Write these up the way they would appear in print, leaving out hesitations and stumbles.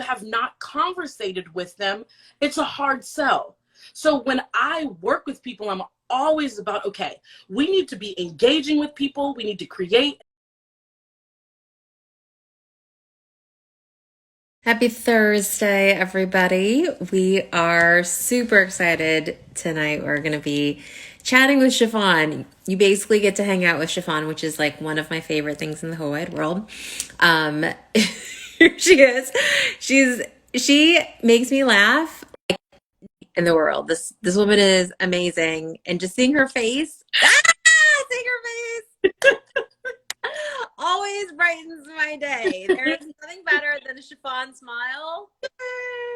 have not conversated with them, it's a hard sell. So when I work with people, I'm always about, okay, we need to be engaging with people. We need to create. Happy Thursday, everybody. We are super excited tonight. We're going to be chatting with Shafonne. You basically get to hang out with Shafonne, which is like one of my favorite things in the whole wide world. Here she is. She makes me laugh in the world. This woman is amazing. And just seeing her face, seeing her face always brightens my day. There is nothing better than a chiffon smile.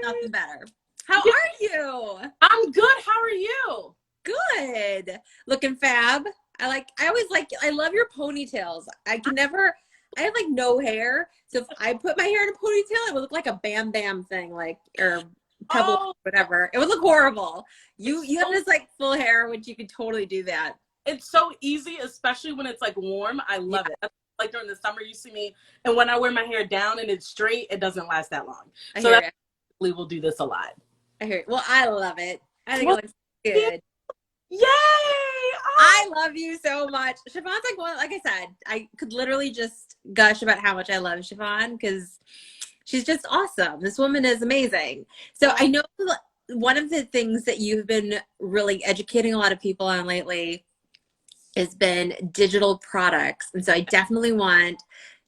Nothing better. How are you? I'm good. How are you? Good. Looking fab. I love your ponytails. I have like no hair. So if I put my hair in a ponytail, it would look like a Bam Bam thing, like, or pebble, whatever. It would look horrible. You have this like full hair, which you could totally do that. It's so easy, especially when it's like warm. I love it. Like during the summer, you see me, and when I wear my hair down and it's straight, it doesn't last that long. So that we'll do this a lot. I hear it. Well, I love it. I think it looks good. Yay! I love you so much. Shafonne's like I said, I could literally just gush about how much I love Shafonne because she's just awesome. This woman is amazing. So I know one of the things that you've been really educating a lot of people on lately has been digital products. And so I definitely want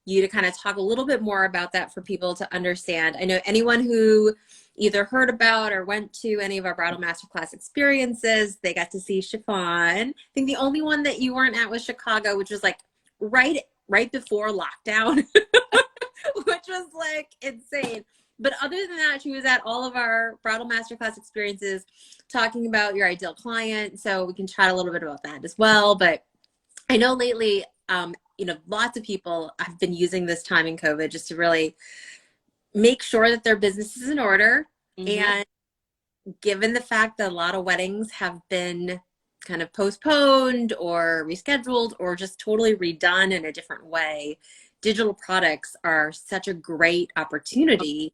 you to kind of talk a little bit more about that for people to understand. I know anyone who either heard about or went to any of our bridal masterclass experiences, they got to see Shafonne. I think the only one that you weren't at was Chicago, which was like right before lockdown, which was like insane. But other than that, she was at all of our bridal masterclass experiences talking about your ideal client. So we can chat a little bit about that as well. But I know lately, lots of people have been using this time in COVID just to really make sure that their business is in order. Mm-hmm. And given the fact that a lot of weddings have been kind of postponed or rescheduled or just totally redone in a different way, digital products are such a great opportunity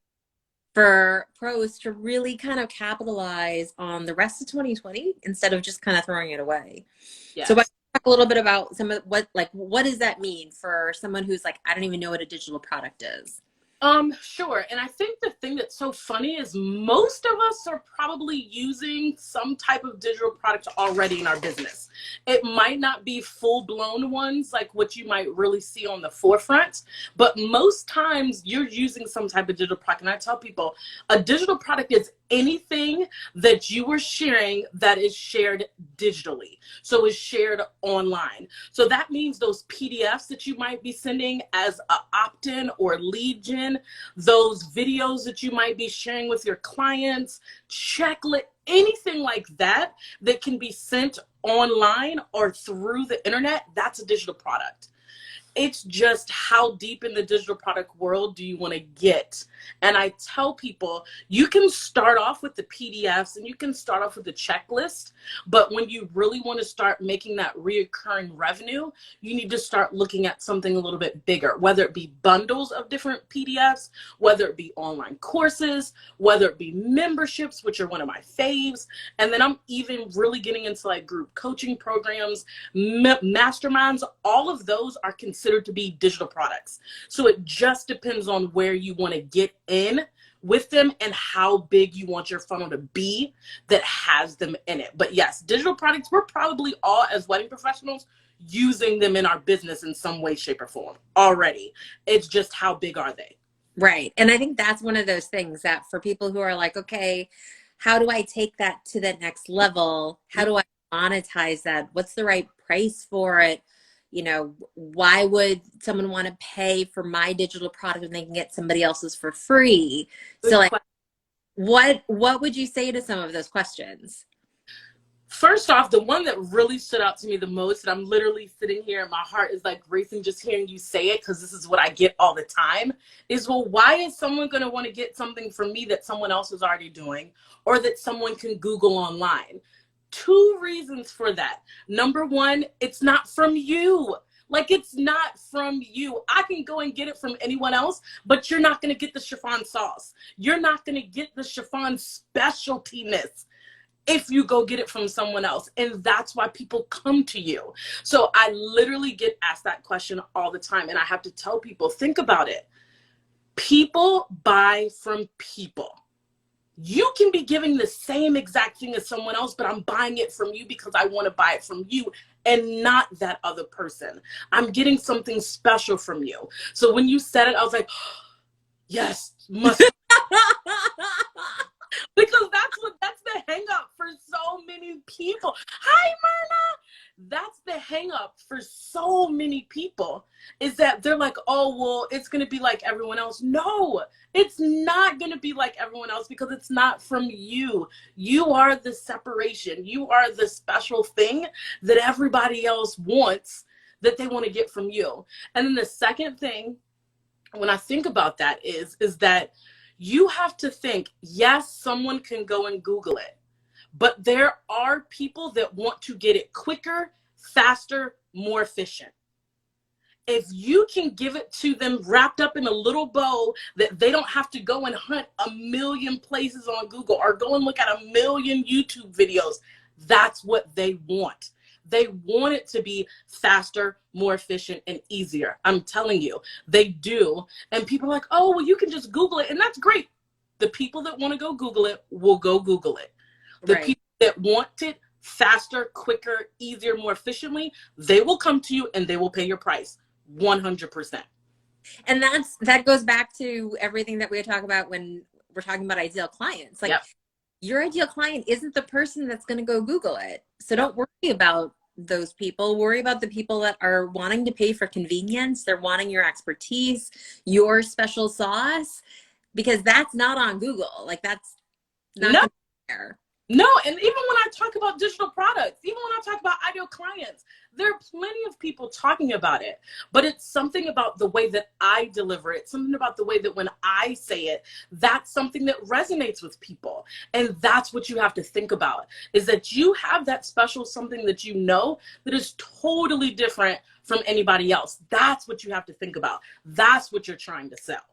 for pros to really kind of capitalize on the rest of 2020 instead of just kind of throwing it away. Yes. So talk a little bit about some of what does that mean for someone who's like, I don't even know what a digital product is? Sure. And I think the thing that's so funny is most of us are probably using some type of digital product already in our business. It might not be full-blown ones like what you might really see on the forefront, but most times you're using some type of digital product. And I tell people a digital product is anything that you are sharing that is shared digitally. So is shared online. So that means those PDFs that you might be sending as an opt-in or lead gen, those videos that you might be sharing with your clients, checklist, anything like that that can be sent online or through the internet, that's a digital product. It's just how deep in the digital product world do you want to get? And I tell people, you can start off with the PDFs and you can start off with the checklist, but when you really want to start making that reoccurring revenue, you need to start looking at something a little bit bigger, whether it be bundles of different PDFs, whether it be online courses, whether it be memberships, which are one of my faves. And then I'm even really getting into like group coaching programs, masterminds, all of those are considered to be digital products. So it just depends on where you want to get in with them and how big you want your funnel to be that has them in it. But yes, digital products, we're probably all as wedding professionals using them in our business in some way, shape, or form already. It's just how big are they? Right. And I think that's one of those things that for people who are like, okay, how do I take that to the next level? How do I monetize that? What's the right price for it? You know, why would someone want to pay for my digital product when they can get somebody else's for free? So like, what would you say to some of those questions? First off, the one that really stood out to me the most, and I'm literally sitting here and my heart is like racing just hearing you say it, because this is what I get all the time, is, well, why is someone going to want to get something from me that someone else is already doing or that someone can Google online? Two reasons for that. Number one, it's not from you. Like, it's not from you. I can go and get it from anyone else, but you're not going to get the chiffon sauce. You're not going to get the chiffon specialtiness if you go get it from someone else. And that's why people come to you. So I literally get asked that question all the time. And I have to tell people, think about it. People buy from people. You can be giving the same exact thing as someone else, but I'm buying it from you because I want to buy it from you and not that other person. I'm getting something special from you. So when you said it, I was like, yes, must. Because that's the hang up for so many people. Hi, Myrna. That's the hang up for so many people, is that they're like, oh, well, it's going to be like everyone else. No, it's not going to be like everyone else because it's not from you. You are the separation. You are the special thing that everybody else wants, that they want to get from you. And then the second thing, when I think about that is that you have to think, yes, someone can go and Google it, but there are people that want to get it quicker, faster, more efficient. If you can give it to them wrapped up in a little bow that they don't have to go and hunt a million places on Google or go and look at a million YouTube videos, that's what they want. They want it to be faster, more efficient, and easier. I'm telling you, they do. And people are like, oh, well, you can just Google it. And that's great. The people that want to go Google it will go Google it. The people that want it faster, quicker, easier, more efficiently, they will come to you and they will pay your price 100%. And that goes back to everything that we talk about when we're talking about ideal clients. Like, your ideal client isn't the person that's going to go Google it. So don't worry about those people. Worry about the people that are wanting to pay for convenience. They're wanting your expertise, your special sauce, because that's not on Google. Like, that's not there. No, and even when I talk about digital products, even when I talk about ideal clients, there are plenty of people talking about it, but it's something about the way that I deliver it, something about the way that when I say it, that's something that resonates with people. And that's what you have to think about, is that you have that special something that you know that is totally different from anybody else. That's what you have to think about. That's what you're trying to sell.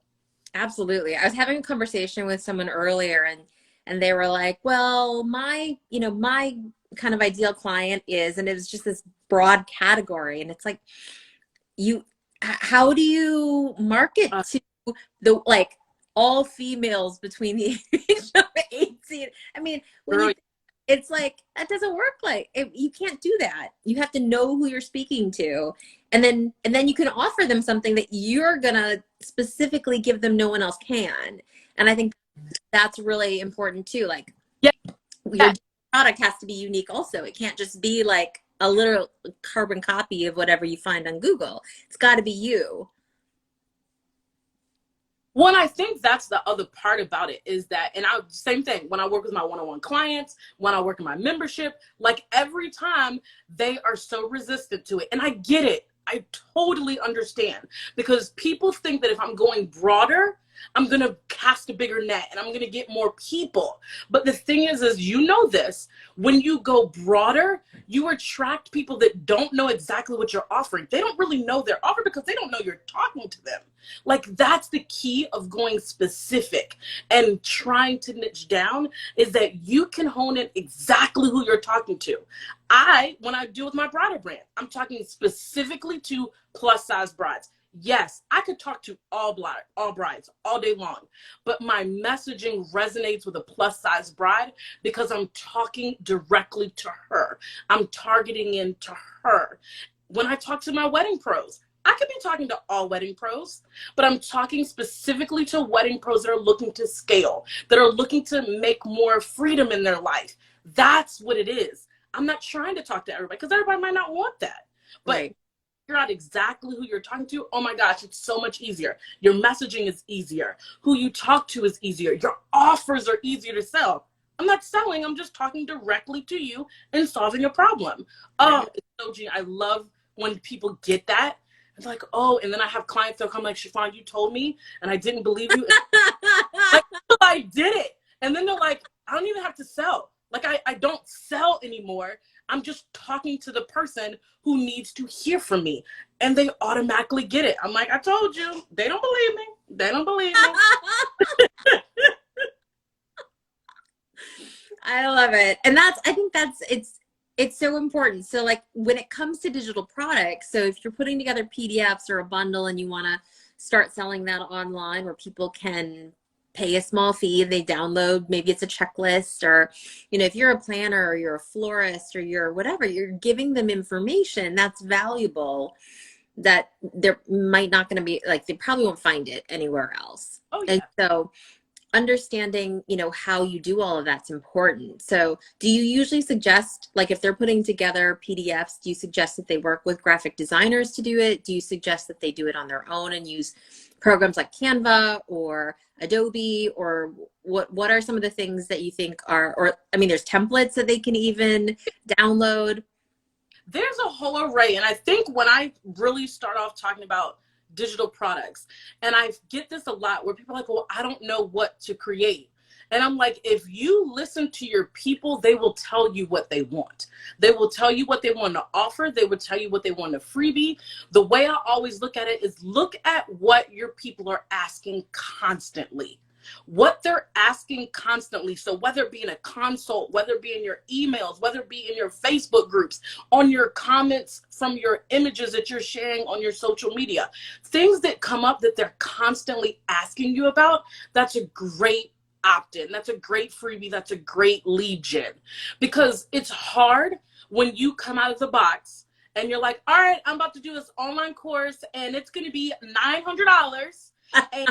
Absolutely. I was having a conversation with someone earlier, and they were like, well, my kind of ideal client is, and it was just this broad category. And it's like, how do you market to the, like, all females between the age of 18? I mean, it's like, that doesn't work. Like, you can't do that. You have to know who you're speaking to. And then you can offer them something that you're going to specifically give them no one else can. And I think that's really important too. Like, your product has to be unique also. It can't just be like a literal carbon copy of whatever you find on Google. It's got to be you. Well, I think that's the other part about it, is that, and same thing, when I work with my one-on-one clients, when I work in my membership, like, every time they are so resistant to it. And I get it. I totally understand, because people think that if I'm going broader, I'm going to cast a bigger net and I'm going to get more people. But the thing is you know this, when you go broader, you attract people that don't know exactly what you're offering. They don't really know their offer because they don't know you're talking to them. Like, that's the key of going specific and trying to niche down, is that you can hone in exactly who you're talking to. When I deal with my bridal brand, I'm talking specifically to plus size brides. Yes, I could talk to all brides all day long, but my messaging resonates with a plus size bride because I'm talking directly to her. I'm targeting into her. When I talk to my wedding pros, I could be talking to all wedding pros, but I'm talking specifically to wedding pros that are looking to scale, that are looking to make more freedom in their life. That's what it is. I'm not trying to talk to everybody because everybody might not want that. But figure out exactly who you're talking to. Oh my gosh, it's so much easier. Your messaging is easier. Who you talk to is easier. Your offers are easier to sell. I'm not selling. I'm just talking directly to you and solving a problem. Oh, it's so genius. I love when people get that. It's like, oh, and then I have clients that come like, Shafonne, you told me, and I didn't believe you. Like, I did it. And then they're like, I don't even have to sell. Like, I don't sell anymore. I'm I'm just talking to the person who needs to hear from me. And they automatically get it. I'm like, I told you. They don't believe me. They don't believe me. I love it. And I think it's so important. So like when it comes to digital products, so if you're putting together PDFs or a bundle and you want to start selling that online where people can pay a small fee, they download, maybe it's a checklist, or, you know, if you're a planner or you're a florist or you're whatever, you're giving them information that's valuable that they're might not going to be like, they probably won't find it anywhere else. Oh, yeah. And so understanding, you know, how you do all of that's important. So do you usually suggest, like if they're putting together PDFs, do you suggest that they work with graphic designers to do it? Do you suggest that they do it on their own and use programs like Canva or Adobe, or what are some of the things that you think are, or I mean, there's templates that they can even download? There's a whole array. And I think when I really start off talking about digital products, and I get this a lot where people are like, well, I don't know what to create. And I'm like, if you listen to your people, they will tell you what they want. They will tell you what they want to offer. They will tell you what they want to freebie. The way I always look at it is look at what your people are asking constantly. What they're asking constantly. So whether it be in a consult, whether it be in your emails, whether it be in your Facebook groups, on your comments from your images that you're sharing on your social media, things that come up that they're constantly asking you about, that's a great opt-in. That's a great freebie. That's a great lead gen, because it's hard when you come out of the box and you're like, all right, I'm about to do this online course and it's going to be $900 and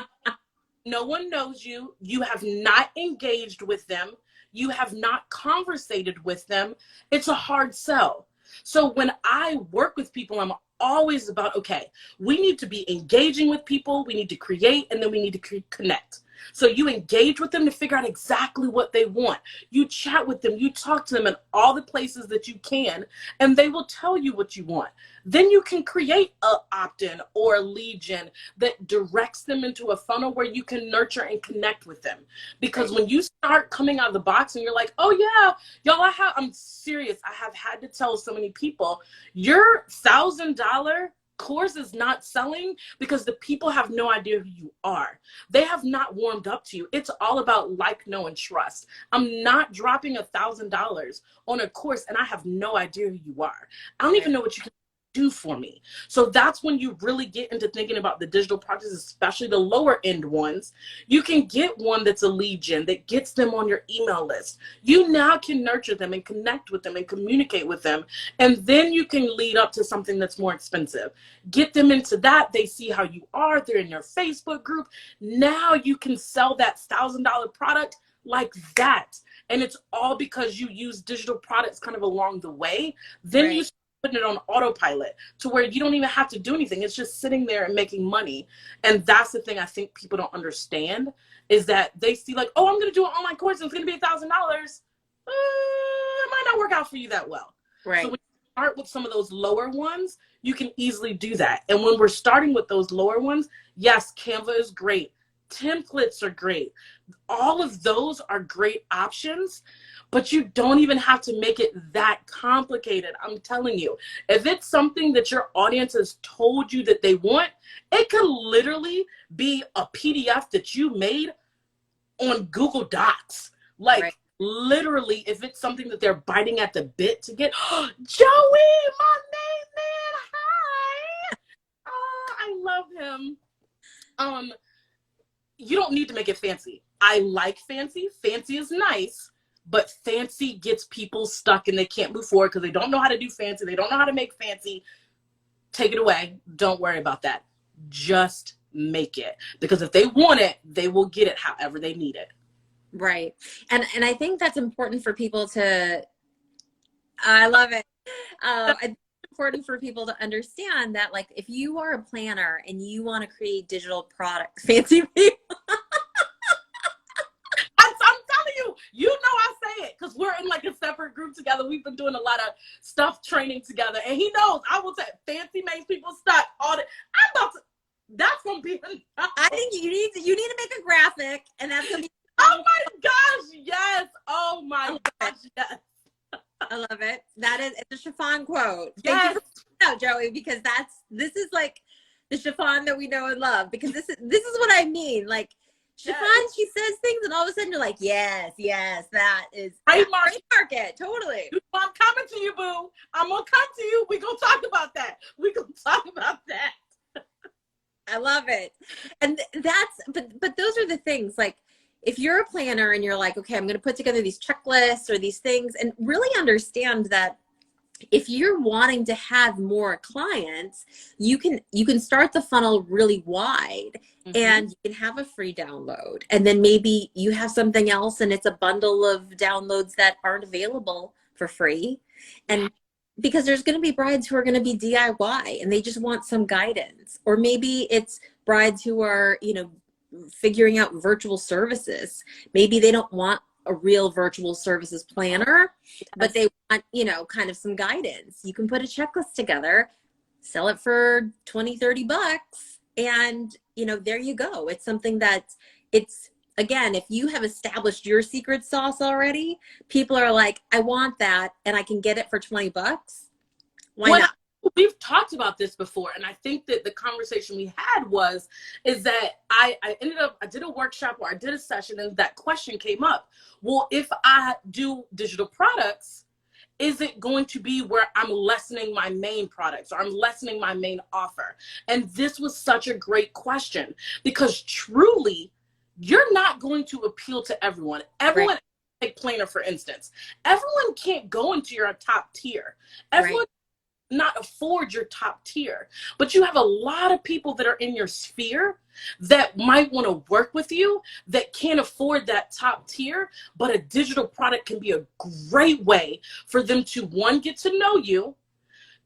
no one knows you. You have not engaged with them. You have not conversated with them. It's a hard sell. So when I work with people, I'm always about, okay, we need to be engaging with people. We need to create, and then we need to connect. So you engage with them to figure out exactly what they want. You chat with them, you talk to them in all the places that you can, and they will tell you what you want. Then you can create a opt-in or a lead gen that directs them into a funnel where you can nurture and connect with them. Because when you start coming out of the box and you're like, oh yeah, y'all, I'm serious. I have had to tell so many people, your $1,000 course is not selling because the people have no idea who you are. They have not warmed up to you. It's all about like, know, and trust. I'm not dropping $1,000 on a course and I have no idea who you are. I don't even know what you can do for me. So that's when you really get into thinking about the digital products, especially the lower end ones. You can get one that's a lead gen that gets them on your email list. You now can nurture them and connect with them and communicate with them. And then you can lead up to something that's more expensive. Get them into that. They see how you are. They're in your Facebook group. Now you can sell that $1,000 product like that. And it's all because you use digital products kind of along the way. Then you putting it on autopilot to where you don't even have to do anything. It's just sitting there and making money. And that's the thing I think people don't understand, is that they see like, oh, I'm going to do an online course and it's going to be $1,000. It might not work out for you that well. Right. So when you start with some of those lower ones, you can easily do that. And when we're starting with those lower ones, yes, Canva is great. Templates are great. All of those are great options, but you don't even have to make it that complicated. I'm telling you, if it's something that your audience has told you that they want, it could literally be a PDF that you made on Google Docs. Like literally, if it's something that they're biting at the bit to get, Joey, my main man, hi. Oh, I love him. You don't need to make it fancy. I like fancy. Fancy is nice, but fancy gets people stuck and they can't move forward because they don't know how to do fancy. They don't know how to make fancy. Take it away. Don't worry about that. Just make it. Because if they want it, they will get it however they need it. Right. And I think that's important for people to, I love it. It's important for people to understand that, like, if you are a planner and you want to create digital products, fancy people. I'm telling you, you know I say it because we're in like a separate group together. We've been doing a lot of stuff training together, and he knows I will say fancy makes people stuck. All the I'm about to. That's gonna be. I think you need to make a graphic, and that's gonna be. Oh my gosh! Yes. Oh my gosh! Yes. I love it. It's a Shafonne quote. Thank you Yes. for that, Joey, because this is like the Shafonne that we know and love, because this is what I mean. Like Shafonne, Yes. she says things and all of a sudden you're like, yes, that is Trademark. trademark it. Totally. I'm coming to you, boo. I'm gonna come to you. We gonna talk about that. We gonna talk about that. I love it. And but those are the things, like if you're a planner and you're like, okay, I'm going to put together these checklists or these things, and really understand that if you're wanting to have more clients, you can start the funnel really wide, and you can have a free download, and then maybe you have something else and it's a bundle of downloads that aren't available for free. And because there's going to be brides who are going to be DIY and they just want some guidance, or maybe it's brides who are, figuring out virtual services. Maybe they don't want a real virtual services planner, but they want, kind of some guidance. You can put a checklist together, sell it for 20, $30, and, there you go. It's something that again, if you have established your secret sauce already, people are like, I want that, and I can get it for $20. Why not? We've talked about this before, and I think that the conversation we had is that I did a workshop or I did a session, and that question came up. Well, if I do digital products, is it going to be where I'm lessening my main products, or I'm lessening my main offer? And this was such a great question, because truly, you're not going to appeal to everyone. Everyone, right. Take Planner, for instance. Everyone can't go into your top tier. Everyone, right. Not afford your top tier, but you have a lot of people that are in your sphere that might want to work with you that can't afford that top tier, but a digital product can be a great way for them to, one, get to know you,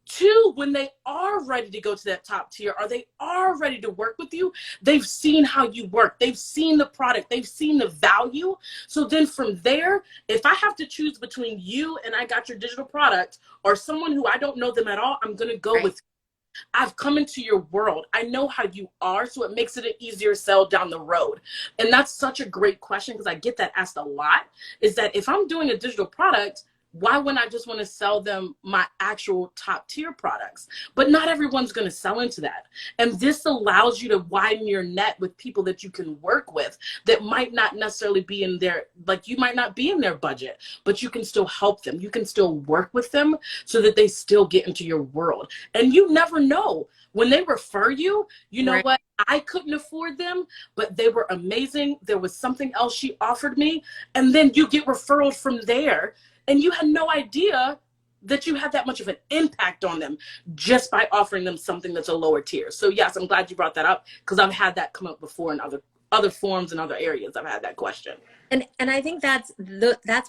two, when they are ready to go to that top tier, or they are ready to work with you, they've seen how you work, they've seen the product, they've seen the value. So then from there, if I have to choose between you and I got your digital product, or someone who I don't know them at all, I'm going to go right. with you. I've come into your world. I know how you are, so it makes it an easier sell down the road. And that's such a great question, because I get that asked a lot, is that if I'm doing a digital product, why wouldn't I just want to sell them my actual top tier products? But not everyone's going to sell into that. And this allows you to widen your net with people that you can work with that might not necessarily be in their, like you might not be in their budget, but you can still help them. You can still work with them so that they still get into your world. And you never know. When they refer you, you know right. what? I couldn't afford them, but they were amazing. There was something else she offered me. And then you get referrals from there. And you had no idea that you had that much of an impact on them just by offering them something that's a lower tier. So yes, I'm glad you brought that up, because I've had that come up before in other forums and other areas. I've had that question. And I think that's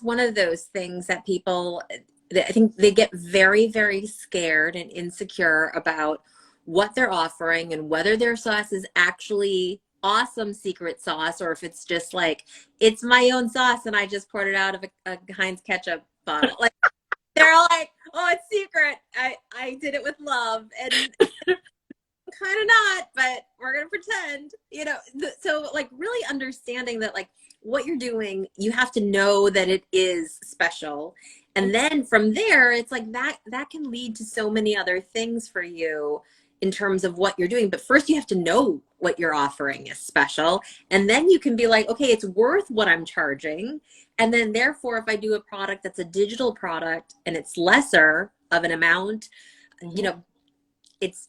one of those things that people, I think they get very, very scared and insecure about what they're offering and whether their sauce is actually awesome secret sauce, or if it's just like, it's my own sauce and I just poured it out of a Heinz ketchup bottle. Like they're all like, oh, it's secret. I did it with love, and kind of not, but we're gonna pretend, so like really understanding that, like, what you're doing, you have to know that it is special, and then from there it's like that can lead to so many other things for you in terms of what you're doing. But first you have to know what you're offering is special, and then you can be like, okay, it's worth what I'm charging. And then therefore, if I do a product that's a digital product and it's lesser of an amount, it's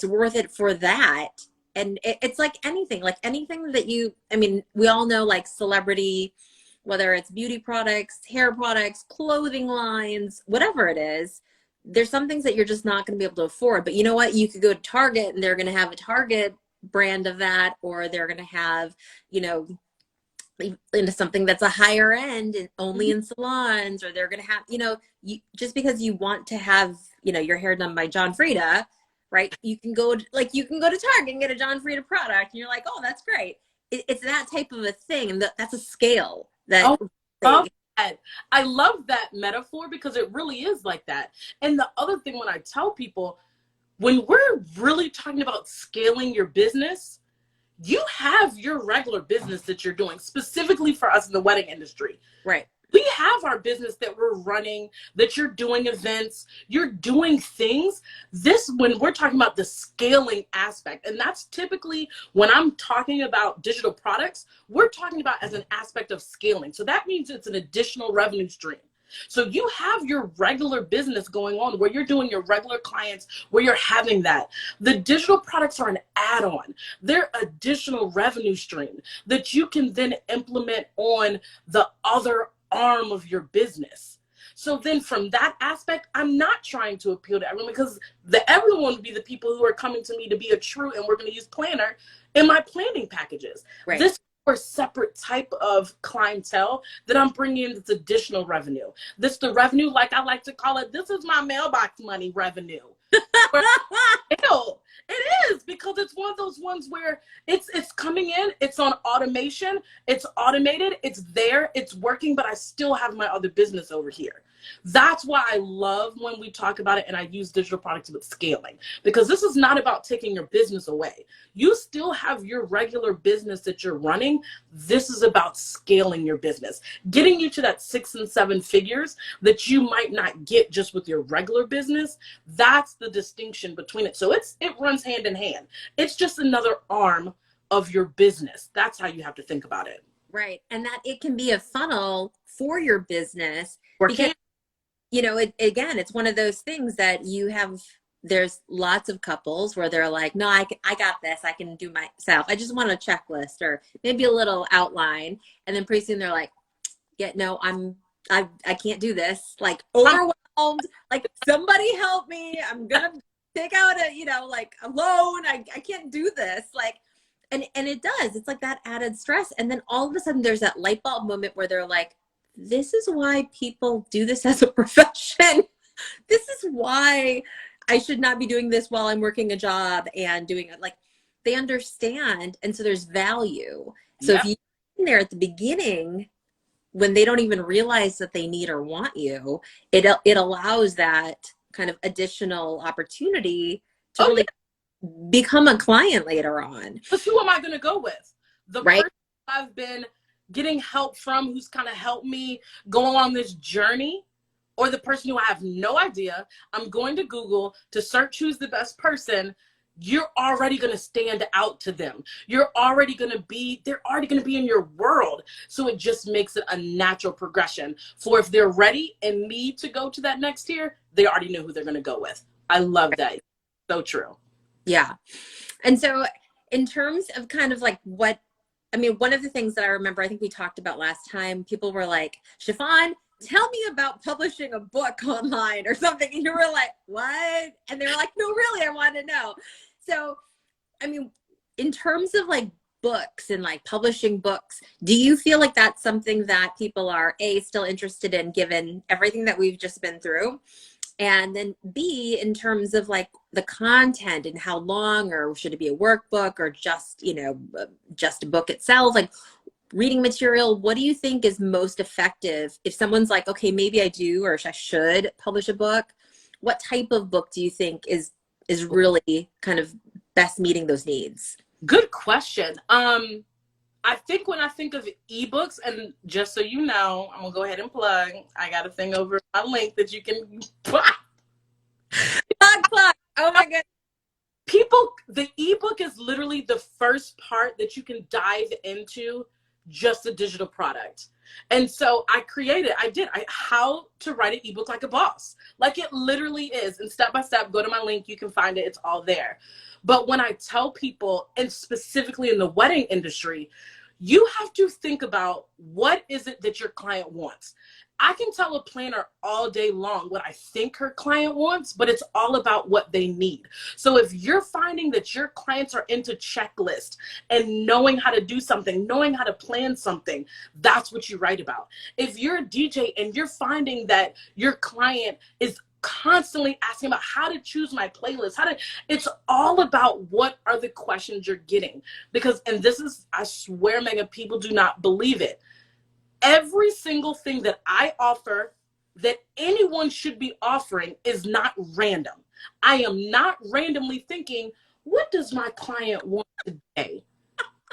worth it for that. And it's like anything that we all know, like celebrity, whether it's beauty products, hair products, clothing lines, whatever it is, there's some things that you're just not going to be able to afford. But you know what? You could go to Target and they're going to have a Target brand of that, or they're going to have, into something that's a higher end and only in salons, or they're going to have, just because you want to have, your hair done by John Frieda, right? You can go to Target and get a John Frieda product, and you're like, oh, that's great. It's that type of a thing, and that's a scale that. I love that metaphor, because it really is like that. And the other thing, when I tell people, when we're really talking about scaling your business, you have your regular business that you're doing, specifically for us in the wedding industry. Right. We have our business that we're running, that you're doing events, you're doing things. This, when we're talking about the scaling aspect, and that's typically when I'm talking about digital products, we're talking about as an aspect of scaling. So that means it's an additional revenue stream. So you have your regular business going on where you're doing your regular clients, where you're having that. The digital products are an add-on. They're additional revenue stream that you can then implement on the other arm of your business. So then from that aspect, I'm not trying to appeal to everyone, because everyone would be the people who are coming to me to be a true, and we're going to use planner in my planning packages. Right. This for separate type of clientele that I'm bringing in this additional revenue. This the revenue, like I like to call it, this is my mailbox money revenue. It is, because it's one of those ones where it's coming in, it's on automation, it's automated, it's there, it's working, but I still have my other business over here. That's why I love when we talk about it and I use digital products with scaling, because this is not about taking your business away. You still have your regular business that you're running. This is about scaling your business, getting you to that 6 and 7 figures that you might not get just with your regular business. That's the distinction between it. So it runs hand in hand. It's just another arm of your business. That's how you have to think about it. Right. And that it can be a funnel for your business, Or because, can you know, again, it's one of those things that there's lots of couples where they're like, no, I got this. I can do myself. I just want a checklist or maybe a little outline. And then pretty soon they're like, yeah, no, I can't do this. Like overwhelmed, like somebody help me. I'm going to take out a loan. I can't do this. Like, and it does. It's like that added stress. And then all of a sudden there's that light bulb moment where they're like, this is why people do this as a profession. This is why I should not be doing this while I'm working a job and doing it. Like, they understand. And so there's value. So if you're in there at the beginning, when they don't even realize that they need or want you, it allows that kind of additional opportunity to really become a client later on. Because who am I going to go with? The right? person I've been getting help from, who's kind of helped me go along this journey, or the person who I have no idea, I'm going to Google to search who's the best person. You're already going to stand out to them. They're already going to be in your world. So it just makes it a natural progression for if they're ready and need to go to that next tier, they already know who they're going to go with. I love that. So true. Yeah. And so in terms of kind of like one of the things that I remember, I think we talked about last time, people were like, Shafonne, tell me about publishing a book online or something. And you were like, what? And they were like, no, really, I want to know. So, I mean, in terms of like books and like publishing books, do you feel like that's something that people are still interested in, given everything that we've just been through? And then B, in terms of like the content and how long, or should it be a workbook or just a book itself, like reading material, what do you think is most effective if someone's like, okay, maybe I do, or I should publish a book? What type of book do you think is really kind of best meeting those needs? Good question. I think when I think of ebooks, and just so you know, I'm gonna go ahead and plug. I got a thing over my link that you can plug. Oh my goodness. The ebook is literally the first part that you can dive into just a digital product. And so how to write an ebook like a boss. Like it literally is. And step by step, go to my link, you can find it, it's all there. But when I tell people, and specifically in the wedding industry, you have to think about what is it that your client wants. I can tell a planner all day long what I think her client wants, but it's all about what they need. So if you're finding that your clients are into checklist and knowing how to do something, knowing how to plan something, that's what you write about. If you're a DJ and you're finding that your client is constantly asking about how to choose my playlist, it's all about what are the questions you're getting. Because, and this is, I swear, Megan, people do not believe it. Every single thing that I offer, that anyone should be offering, is not random. I am not randomly thinking, what does my client want today?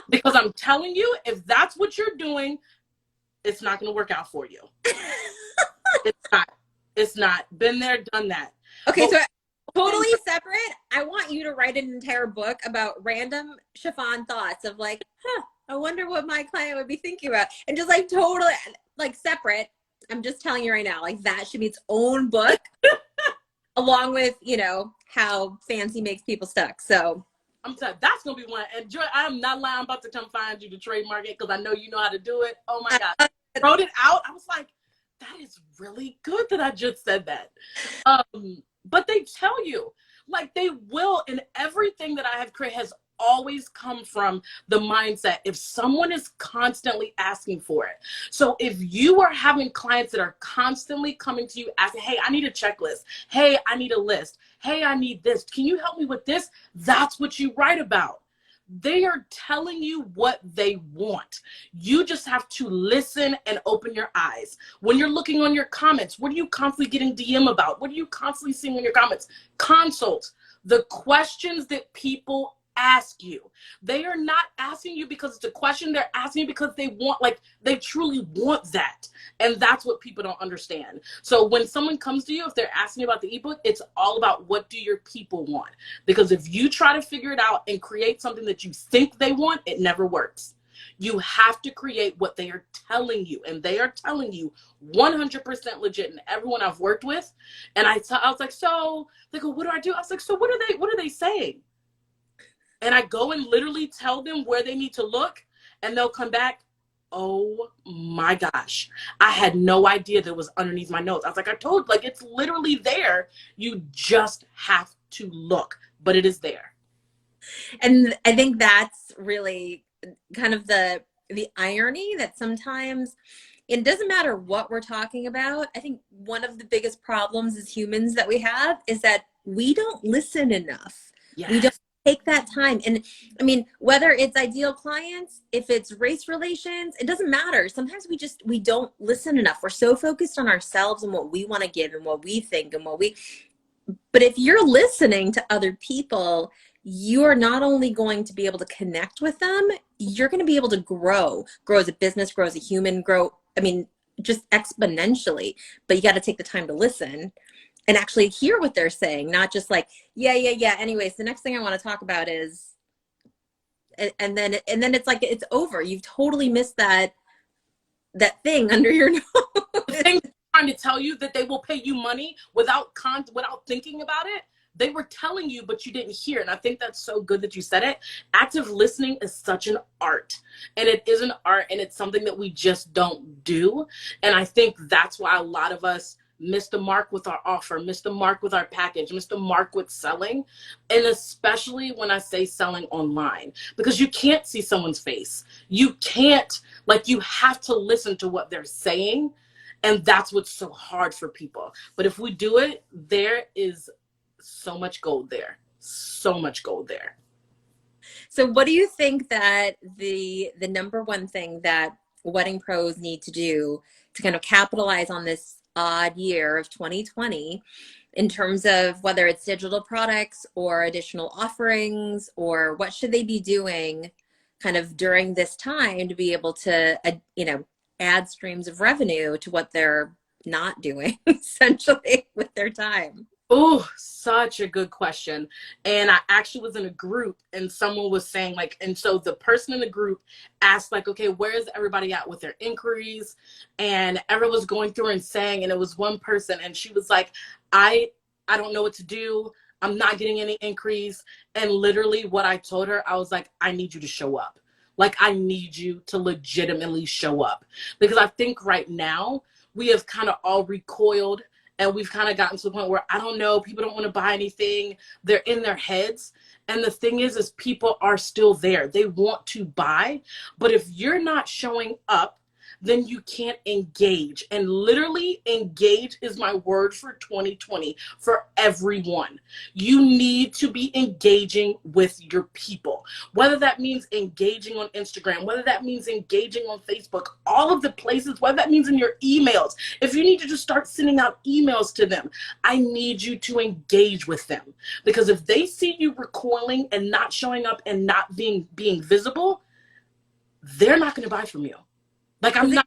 Because I'm telling you, if that's what you're doing, it's not going to work out for you. It's not. Been there, done that. Okay, so totally separate. I want you to write an entire book about random Shafonne thoughts of like, I wonder what my client would be thinking about. And just like totally like separate. I'm just telling you right now, like that should be its own book along with, you know, how fancy makes people stuck. So I'm telling you, that's going to be one. And Joy, I'm not lying. I'm about to come find you to trademark it because I know you know how to do it. Oh my God. I wrote it out. I was like, that is really good that I just said that. But they tell you, like they will, and everything that I have created has always come from the mindset if someone is constantly asking for it. So if you are having clients that are constantly coming to you asking, hey, I need a checklist. Hey, I need a list. Hey, I need this. Can you help me with this? That's what you write about. They are telling you what they want. You just have to listen and open your eyes. When you're looking on your comments, what are you constantly getting DM about? What are you constantly seeing in your comments? Consults, the questions that people ask you. They are not asking you because it's a question. They're asking you because they want, like, they truly want that. And that's what people don't understand. So when someone comes to you, if they're asking you about the ebook, it's all about what do your people want? Because if you try to figure it out and create something that you think they want, it never works. You have to create what they are telling you. And they are telling you 100% legit. And everyone I've worked with, and I was like, so they go, what do I do? I was like, so what are they saying? And I go and literally tell them where they need to look, and they'll come back, oh my gosh, I had no idea that it was underneath my notes. I was like, I told, like, it's literally there. You just have to look, but it is there. And I think that's really kind of the irony that sometimes it doesn't matter what we're talking about. I think one of the biggest problems as humans that we have is that we don't listen enough. Yes. We don't take that time. And I mean, whether it's ideal clients, if it's race relations, it doesn't matter. Sometimes we don't listen enough. We're so focused on ourselves and what we want to give and what we think and but if you're listening to other people, you are not only going to be able to connect with them, you're going to be able to grow as a business, grow as a human, just exponentially. But you got to take the time to listen and actually hear what they're saying, not just like, yeah. Anyways, the next thing I want to talk about is, and then it's like, it's over. You've totally missed that thing under your nose. The thing trying to tell you that they will pay you money without thinking about it. They were telling you, but you didn't hear. And I think that's so good that you said it. Active listening is such an art. And it is an art, and it's something that we just don't do. And I think that's why a lot of us miss the mark with our offer, miss the mark with our package, miss the mark with selling. And especially when I say selling online, because you can't see someone's face. You can't, you have to listen to what they're saying. And that's what's so hard for people. But if we do it, there is so much gold there. So much gold there. So what do you think that the number one thing that wedding pros need to do to kind of capitalize on this odd year of 2020 in terms of whether it's digital products or additional offerings, or what should they be doing kind of during this time to be able to, add streams of revenue to what they're not doing essentially with their time? Oh, such a good question. And I actually was in a group, and someone was saying, and so the person in the group asked, okay, where is everybody at with their inquiries? And everyone was going through and saying, and it was one person, and she was like, I don't know what to do. I'm not getting any inquiries. And literally what I told her, I was like, I need you to show up. I need you to legitimately show up. Because I think right now we have kind of all recoiled, and we've kind of gotten to the point where, I don't know, people don't want to buy anything. They're in their heads. And the thing is people are still there. They want to buy. But if you're not showing up, then you can't engage. And literally, engage is my word for 2020 for everyone. You need to be engaging with your people, whether that means engaging on Instagram, whether that means engaging on Facebook, all of the places, whether that means in your emails. If you need to just start sending out emails to them, I need you to engage with them. Because if they see you recoiling and not showing up and not being visible, they're not going to buy from you. I'm not.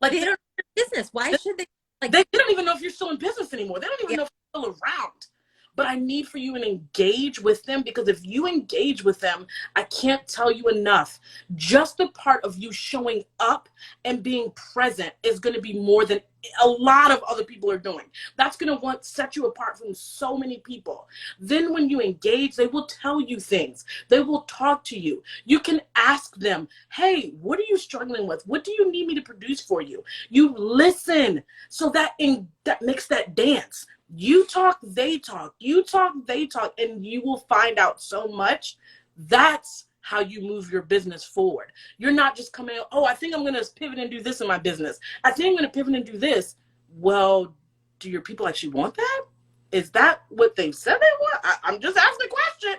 Like they don't know your business. Why should they? Like, they don't even know if you're still in business anymore. They don't even know if you're still around. But I need for you to engage with them, because if you engage with them, I can't tell you enough. Just the part of you showing up and being present is going to be more than a lot of other people are doing. That's going to set you apart from so many people. Then when you engage, they will tell you things. They will talk to you. You can ask them, hey, what are you struggling with? What do you need me to produce for you? You listen. So that makes that dance. You talk, they talk. You talk, they talk. And you will find out so much. That's how you move your business forward. You're not just coming, oh, I think I'm going to pivot and do this in my business. I think I'm going to pivot and do this. Well, do your people actually want that? Is that what they said they want? I'm just asking a question.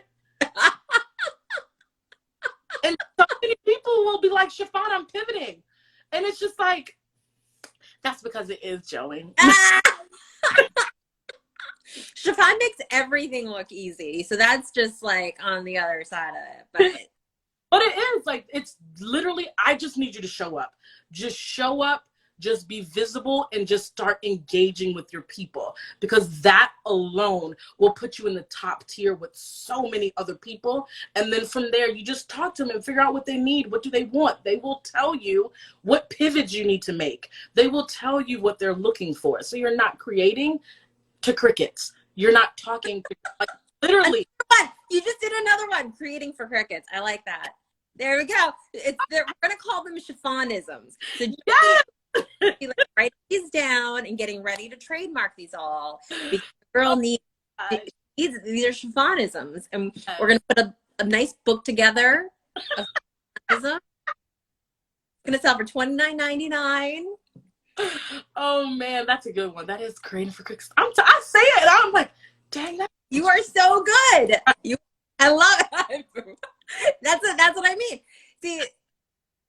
And so many people will be like, Shafonne, I'm pivoting. And it's just like, that's because it is, Joey. Shafonne makes everything look easy. So that's just like on the other side of it. But it is like, it's literally, I just need you to show up. Just show up, just be visible, and just start engaging with your people, because that alone will put you in the top tier with so many other people. And then from there, you just talk to them and figure out what they need. What do they want? They will tell you what pivots you need to make. They will tell you what they're looking for. So you're not creating to crickets. You're not talking to, like, literally. You just did another one, creating for crickets. I like that. There we go. We're going to call them Chaffonisms. So yes! writing these down and getting ready to trademark these all, because the girl needs these are Chaffonisms, and we're going to put a nice book together of Chaffonisms. It's going to sell for $29.99. Oh man, that's a good one. That is creating for crickets. I say it and I'm like, dang, that you are so good. I love it. That's what I mean. See,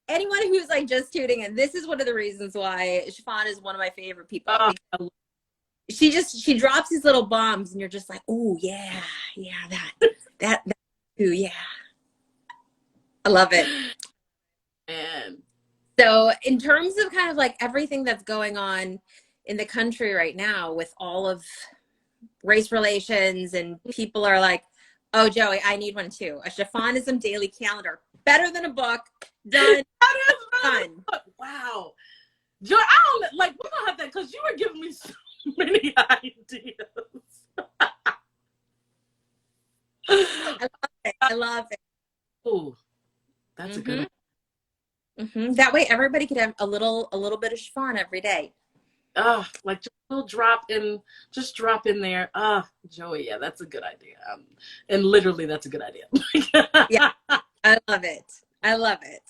anyone who's like just tuning in, this is one of the reasons why Shafonne is one of my favorite people. She drops these little bombs, and you're just like, oh yeah, that, ooh yeah. I love it. man. So in terms of kind of like everything that's going on in the country right now with all of race relations, and people are like, oh, Joey, I need one too. A Chaffonism daily calendar. Better than a book. Done. That is done. Wow. Joy, I don't, like, we're going to have that, because you were giving me so many ideas. I love it. Ooh, that's a good one. Mm-hmm. That way everybody could have a little bit of Shafonne every day. Like just a little drop in there. Joey, yeah, that's a good idea. And literally, that's a good idea. Yeah, I love it.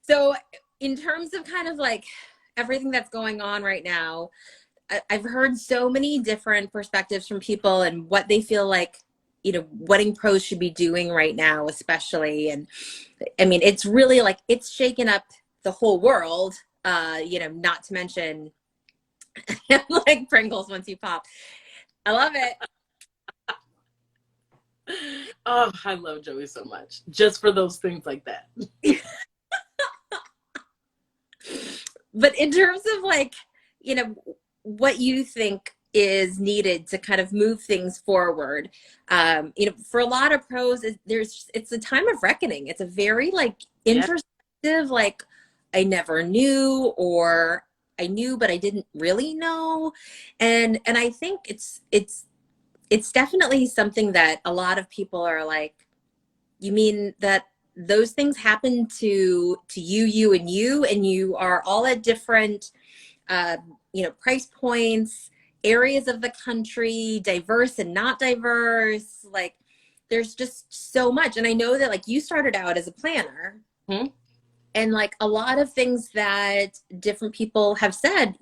So in terms of kind of like everything that's going on right now, I've heard so many different perspectives from people and what they feel like, wedding pros should be doing right now, especially. And I mean, it's really like, it's shaken up the whole world, not to mention like Pringles once you pop. I love it. Oh, I love Joey so much, just for those things like that. But in terms of like, what you think is needed to kind of move things forward, for a lot of pros, it's a time of reckoning. It's a very like introspective, like I never knew, or I knew but I didn't really know, and I think it's definitely something that a lot of people are like, you mean that those things happen to you and you are all at different price points, areas of the country, diverse and not diverse. Like there's just so much. And I know that like you started out as a planner, and like a lot of things that different people have said,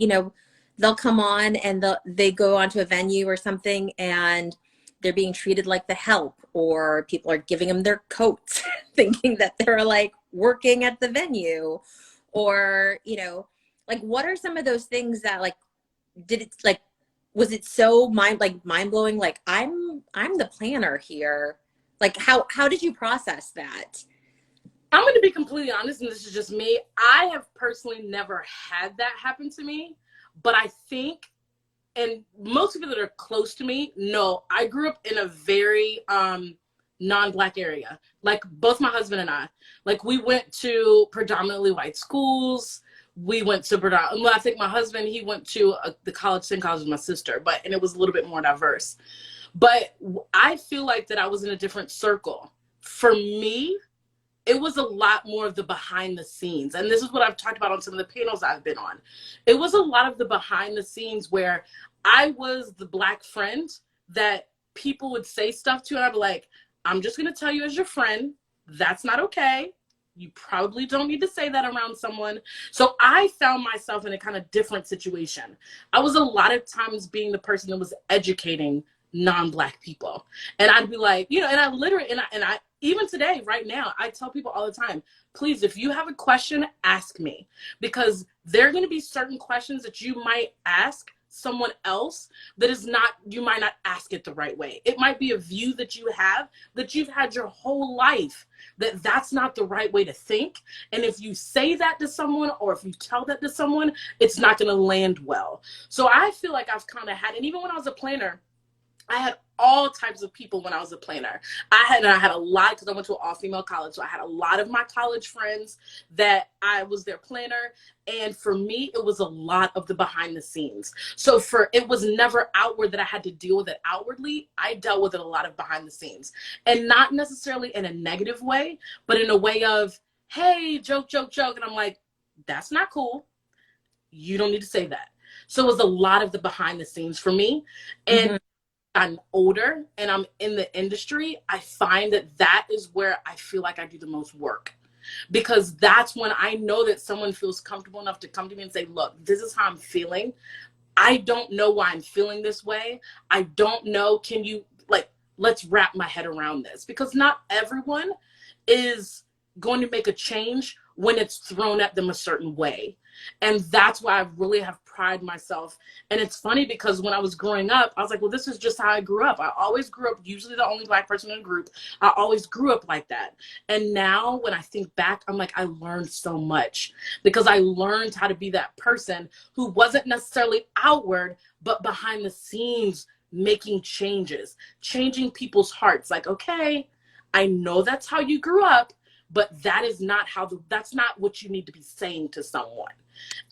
they'll come on and they go onto a venue or something, and they're being treated like the help, or people are giving them their coats thinking that they're like working at the venue, or like what are some of those things that like was it so mind-blowing, like I'm the planner here, like how did you process that? I'm going to be completely honest, and this is just me. I have personally never had that happen to me, but I think, and most people that are close to me know, I grew up in a very non-Black area. Like both my husband and I, like we went to predominantly white schools. We went to well, I think my husband, he went to the college, same college as my sister, and it was a little bit more diverse. But I feel like that I was in a different circle. For me, it was a lot more of the behind the scenes. And this is what I've talked about on some of the panels I've been on. It was a lot of the behind the scenes where I was the Black friend that people would say stuff to, and I'd be like, I'm just going to tell you as your friend, that's not okay. You probably don't need to say that around someone. So I found myself in a kind of different situation. I was a lot of times being the person that was educating non-Black people. And I'd be like, and I literally, and I even today, right now, I tell people all the time, please, if you have a question, ask me. Because there are going to be certain questions that you might ask someone else that is not, you might not ask it the right way. It might be a view that you have that you've had your whole life, that's not the right way to think. And if you say that to someone, or if you tell that to someone, it's not going to land well. So I feel like I've kind of had, and even when I was a planner, I had all types of people when I was a planner. I had a lot, because I went to an all-female college. So I had a lot of my college friends that I was their planner. And for me, it was a lot of the behind the scenes. So it was never outward that I had to deal with it outwardly. I dealt with it a lot of behind the scenes. And not necessarily in a negative way, but in a way of, hey, joke, joke, joke. And I'm like, that's not cool. You don't need to say that. So it was a lot of the behind the scenes for me. And I'm older and I'm in the industry, I find that is where I feel like I do the most work, because that's when I know that someone feels comfortable enough to come to me and say, look, this is how I'm feeling. I don't know why I'm feeling this way. I don't know. Can you, let's wrap my head around this, because not everyone is going to make a change when it's thrown at them a certain way. And that's why I really have pride myself. And it's funny because when I was growing up, I was like, well, this is just how I grew up. I always grew up usually the only Black person in the group. I always grew up like that. And now when I think back, I'm like, I learned so much, because I learned how to be that person who wasn't necessarily outward, but behind the scenes, making changes, changing people's hearts. Like, okay, I know that's how you grew up, but that is not that's not what you need to be saying to someone.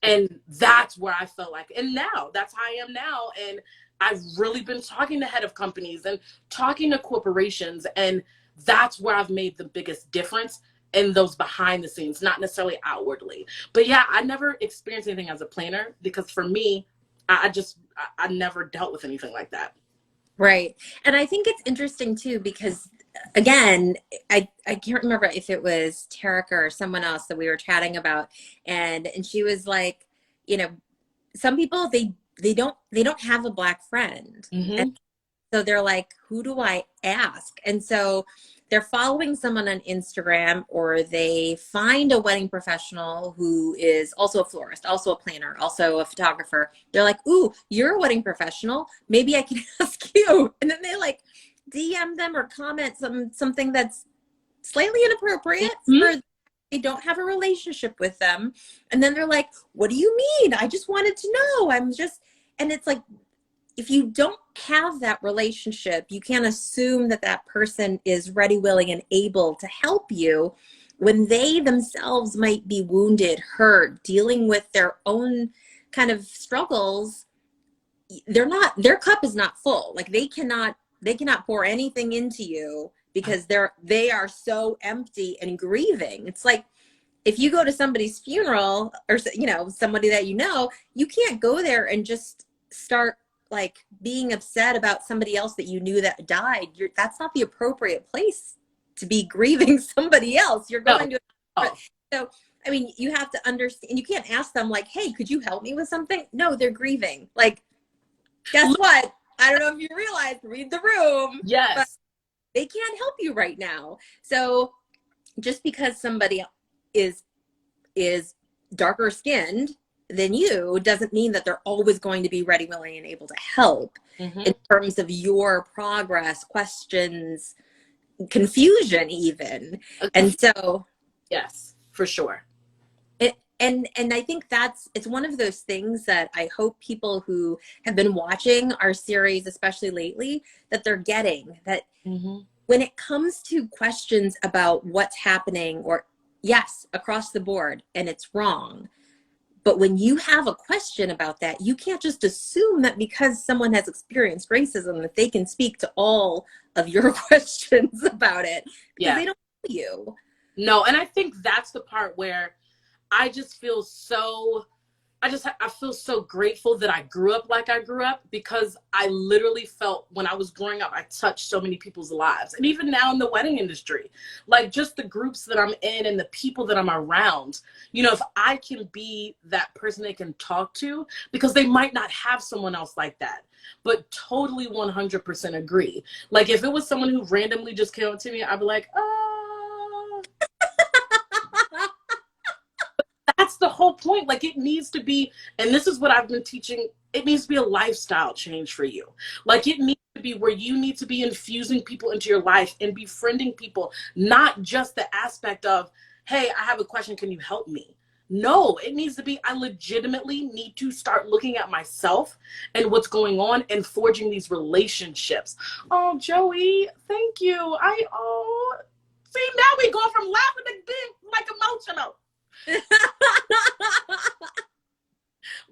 And that's where I felt like, and now that's how I am now. And I've really been talking to head of companies and talking to corporations. And that's where I've made the biggest difference in those behind the scenes, not necessarily outwardly. But yeah, I never experienced anything as a planner, because for me, I never dealt with anything like that. Right. And I think it's interesting too, because again, I can't remember if it was Tarika or someone else that we were chatting about, and she was like, some people, they don't have a Black friend. And so they're like, who do I ask? And so they're following someone on Instagram, or they find a wedding professional who is also a florist, also a planner, also a photographer. They're like, ooh, you're a wedding professional. Maybe I can ask you. And then they like DM them or comment something that's slightly inappropriate for they don't have a relationship with them. And then they're like, what do you mean? I just wanted to know. And it's like, if you don't have that relationship, you can't assume that that person is ready, willing, and able to help you when they themselves might be wounded, hurt, dealing with their own kind of struggles. Their cup is not full. Like they cannot pour anything into you, because they are so empty and grieving. It's like, if you go to somebody's funeral, or somebody that you can't go there and just start like being upset about somebody else that you knew that died. That's not the appropriate place to be grieving somebody else. You're going to. So, I mean, you have to understand, you can't ask them like, hey, could you help me with something? No, they're grieving. Like, guess what? I don't know if you realize, read the room. Yes. But they can't help you right now. So just because somebody is darker skinned than you doesn't mean that they're always going to be ready, willing, and able to help in terms of your progress, questions, confusion even. And so Yes, for sure. And I think it's one of those things that I hope people who have been watching our series, especially lately, that they're getting that when it comes to questions about what's happening, or yes, across the board, and it's wrong. But when you have a question about that, you can't just assume that because someone has experienced racism that they can speak to all of your questions about it, because Yeah. they don't know you. No, and I think that's the part where I just feel so I feel so grateful that I grew up like I grew up, because I literally felt when I was growing up, I touched so many people's lives. And even now in the wedding industry, like just the groups that I'm in and the people that I'm around, you know, if I can be that person they can talk to, because they might not have someone else like that. But totally 100% agree. Like if it was someone who randomly just came up to me, I'd be like, oh, that's the whole point. Like it needs to be, and this is what I've been teaching, it needs to be a lifestyle change for you. Like it needs to be where you need to be infusing people into your life and befriending people, not just the aspect of, hey, I have a question, can you help me? No, it needs to be, I legitimately need to start looking at myself and what's going on and forging these relationships. Oh, Joey, thank you. See, now we go from laughing to being like emotional.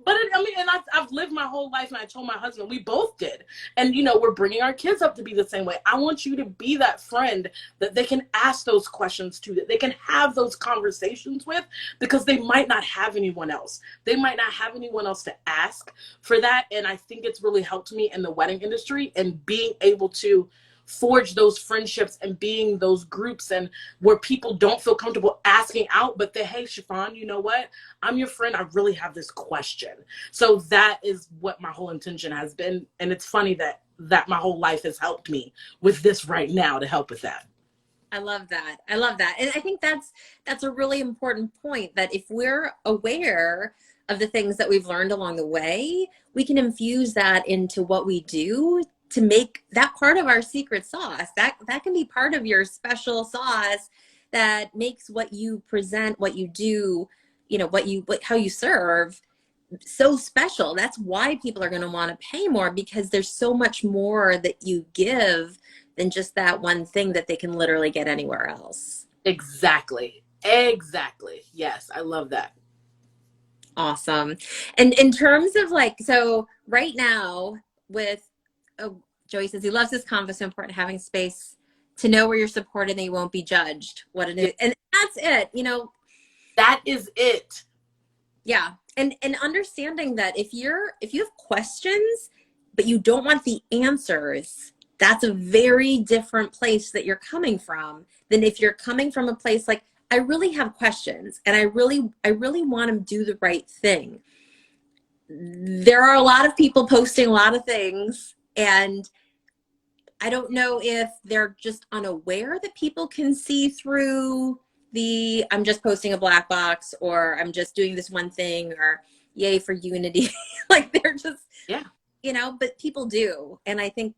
But I've lived my whole life, and I told my husband, we both did. And, you know, we're bringing our kids up to be the same way. I want you to be that friend that they can ask those questions to, that they can have those conversations with, because they might not have anyone else. They might not have anyone else to ask for that. And I think it's really helped me in the wedding industry and being able to forge those friendships and being those groups and where people don't feel comfortable asking out, but they, hey, Shafonne, you know what? I'm your friend. I really have this question. So that is what my whole intention has been. And it's funny that my whole life has helped me with this right now to help with that. I love that. I love that. And I think that's a really important point, that if we're aware of the things that we've learned along the way, we can infuse that into what we do to make that part of our secret sauce. That can be part of your special sauce that makes what you present, what you do, you know, how you serve so special. That's why people are going to want to pay more, because there's so much more that you give than just that one thing that they can literally get anywhere else. Exactly. Yes, I love that. Awesome. And in terms of like, so right now with, Joey says he loves this convo, so important having space to know where you're supported and you won't be judged. What it is. And that's it, you know. That is it. Yeah. And understanding that if you have questions, but you don't want the answers, that's a very different place that you're coming from than if you're coming from a place like, I really have questions and I really want to do the right thing. There are a lot of people posting a lot of things, and I don't know if they're just unaware that people can see through the, I'm just posting a black box, or I'm just doing this one thing, or yay for unity. Like they're just, yeah, you know, but people do. And I think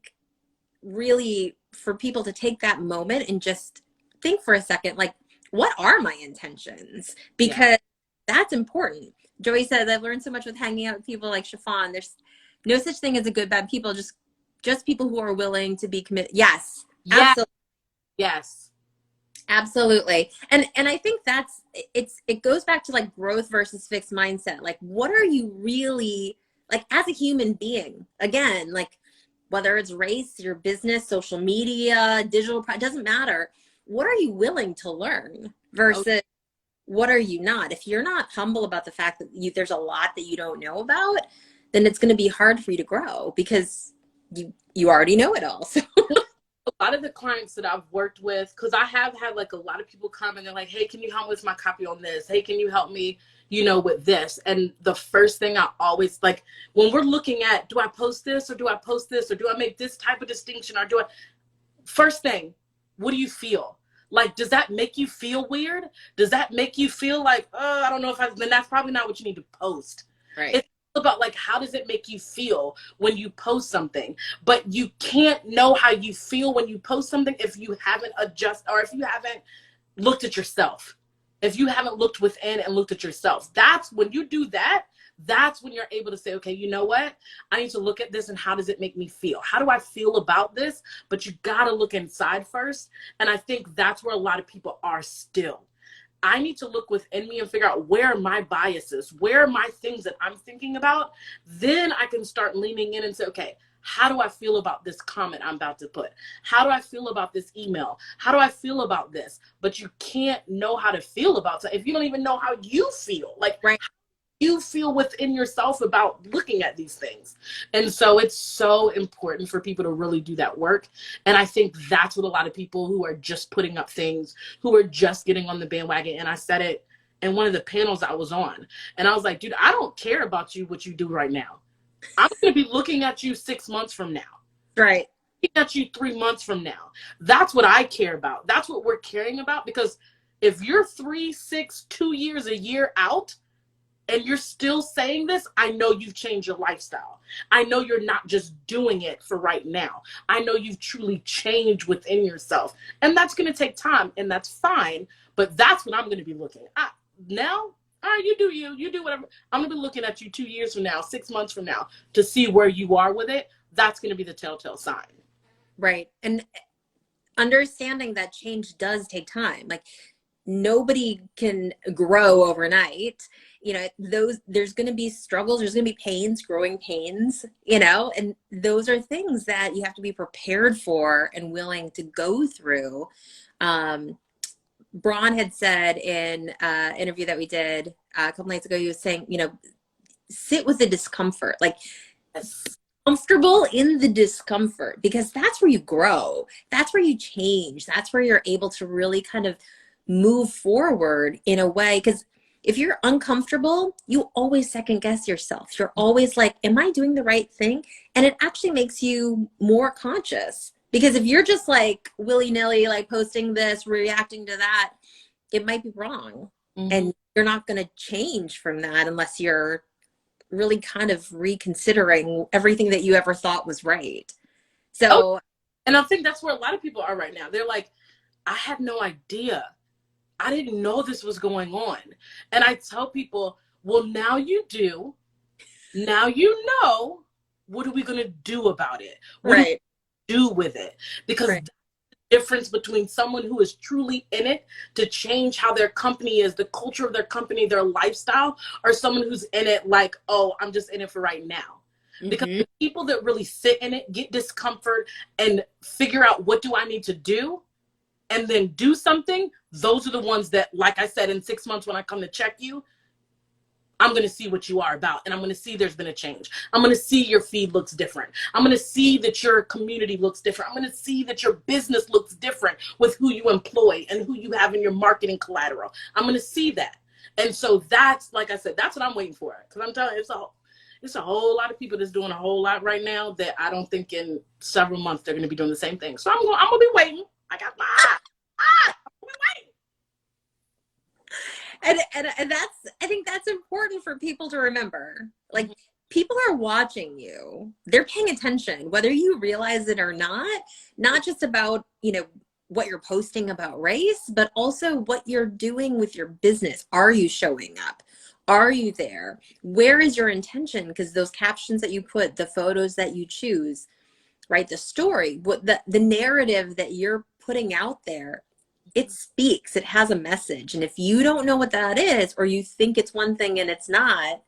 really for people to take that moment and just think for a second, like, what are my intentions? Because that's important. Joey says, I've learned so much with hanging out with people like Shafonne. There's no such thing as a good, bad people, just people who are willing to be committed. Yes. Absolutely. Yes. Absolutely. And I think it goes back to like growth versus fixed mindset. Like, what are you really, like, as a human being, again, like whether it's race, your business, social media, digital, it doesn't matter. What are you willing to learn versus what are you not? If you're not humble about the fact that there's a lot that you don't know about, then it's going to be hard for you to grow, because you already know it all. So. A lot of the clients that I've worked with, because I have had like a lot of people come and they're like, hey, can you help with my copy on this? Hey, can you help me, you know, with this? And the first thing I always, like, when we're looking at, do I post this or do I post this, or do I make this type of distinction, or first thing, what do you feel? Like, does that make you feel weird? Does that make you feel like, I don't know then that's probably not what you need to post. Right. It's about like, how does it make you feel when you post something? But you can't know how you feel when you post something if you haven't adjusted, or if you haven't looked at yourself. if you haven't looked within and looked at yourself. That's when you do that. That's when you're able to say, okay, you know what? I need to look at this and how does it make me feel? How do I feel about this? But you got to look inside first. And I think that's where a lot of people are still. I need to look within me and figure out where are my biases, where are my things that I'm thinking about. Then I can start leaning in and say, okay, how do I feel about this comment I'm about to put? How do I feel about this email? How do I feel about this? But you can't know how to feel about it if you don't even know how you feel. Like, right. You feel within yourself about looking at these things. And so it's so important for people to really do that work. And I think that's what a lot of people who are just putting up things, who are just getting on the bandwagon. And I said it in one of the panels I was on. And I was like, dude, I don't care about you, what you do right now. I'm going to be looking at you 6 months from now. Right. Looking at you 3 months from now. That's what I care about. That's what we're caring about. Because if you're 3, 6, 2 years, a year out, and you're still saying this, I know you've changed your lifestyle. I know you're not just doing it for right now. I know you've truly changed within yourself. And that's going to take time, and that's fine. But that's what I'm going to be looking at. Now, all right, you do whatever. I'm going to be looking at you 2 years from now, 6 months from now, to see where you are with it. That's going to be the telltale sign. Right. And understanding that change does take time. Like, nobody can grow overnight. You know, there's going to be struggles, there's going to be pains, growing pains, you know, and those are things that you have to be prepared for and willing to go through. Braun had said in an interview that we did a couple nights ago, he was saying, you know, sit with the discomfort, like comfortable in the discomfort, because that's where you grow. That's where you change. That's where you're able to really kind of move forward in a way. Because if you're uncomfortable, you always second guess yourself. You're always like, am I doing the right thing? And it actually makes you more conscious, because if you're just like willy-nilly, like posting this, reacting to that, it might be wrong. Mm-hmm. And you're not going to change from that unless you're really kind of reconsidering everything that you ever thought was right. So, and I think that's where a lot of people are right now. They're like, I had no idea. I didn't know this was going on. And I tell people, well, now you do. Now you know. What are we going to do about it? What right. do we do with it? Because right. the difference between someone who is truly in it to change how their company is, the culture of their company, their lifestyle, or someone who's in it like, oh, I'm just in it for right now. Mm-hmm. Because the people that really sit in it, get discomfort, and figure out what do I need to do, and then do something, those are the ones that, like I said, in 6 months when I come to check you, I'm going to see what you are about. And I'm going to see there's been a change. I'm going to see your feed looks different. I'm going to see that your community looks different. I'm going to see that your business looks different with who you employ and who you have in your marketing collateral. I'm going to see that. And so that's, like I said, that's what I'm waiting for. Because I'm telling you, it's a whole lot of people that's doing a whole lot right now that I don't think in several months they're going to be doing the same thing. So I'm going to be waiting. I got my and that's, I think that's important for people to remember. Like, people are watching you. They're paying attention, whether you realize it or not just about, you know, what you're posting about race, but also what you're doing with your business. Are you showing up? Are you there? Where is your intention? Because those captions that you put, the photos that you choose, right? The story, what the narrative that you're putting out there, it speaks, it has a message. And if you don't know what that is, or you think it's one thing and it's not,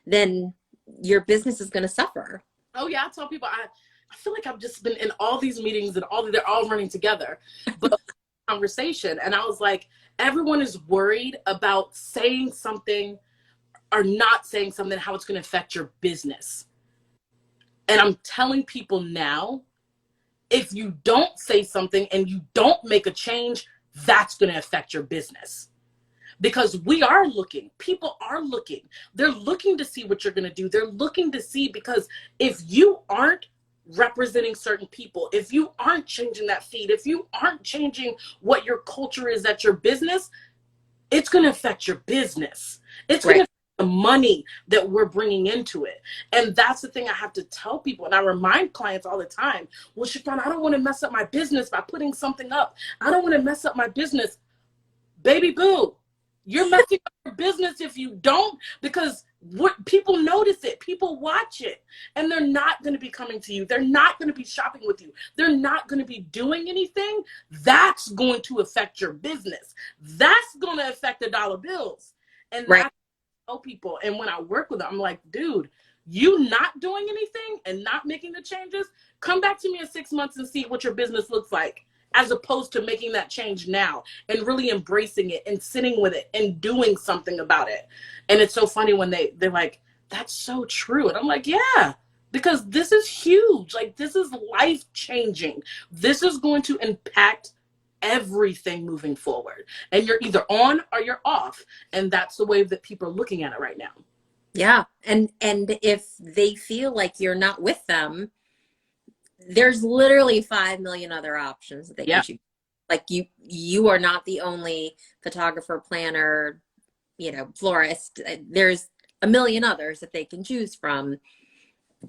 then your business is going to suffer. Oh yeah. I tell people, I feel like I've just been in all these meetings and they're all running together, but conversation. And I was like, everyone is worried about saying something or not saying something, how it's going to affect your business. And I'm telling people now, if you don't say something and you don't make a change, that's going to affect your business. Because we are looking, people are looking. They're looking to see what you're going to do. They're looking to see, because if you aren't representing certain people, if you aren't changing that feed, if you aren't changing what your culture is at your business, it's going to affect your business. It's going to affect the money that we're bringing into it. And that's the thing I have to tell people. And I remind clients all the time, well, Shafonne, I don't want to mess up my business by putting something up. I don't want to mess up my business. Baby boo, You're messing up your business if you don't, because what people notice it, people watch it, and they're not going to be coming to you. They're not going to be shopping with you. They're not going to be doing anything. That's going to affect your business. That's going to affect the dollar bills. And Right. that's what I tell people. And when I work with them, I'm like, dude, you not doing anything and not making the changes, come back to me in 6 months and see what your business looks like, as opposed to making that change now and really embracing it and sitting with it and doing something about it. And it's so funny when they're like, that's so true. And I'm like, yeah, because this is huge. Like, this is life changing. This is going to impact everything moving forward. And you're either on or you're off. And that's the way that people are looking at it right now. Yeah. And if they feel like you're not with them, there's literally 5 million other options that they can choose. Like you are not the only photographer, planner, florist. There's a million others that they can choose from.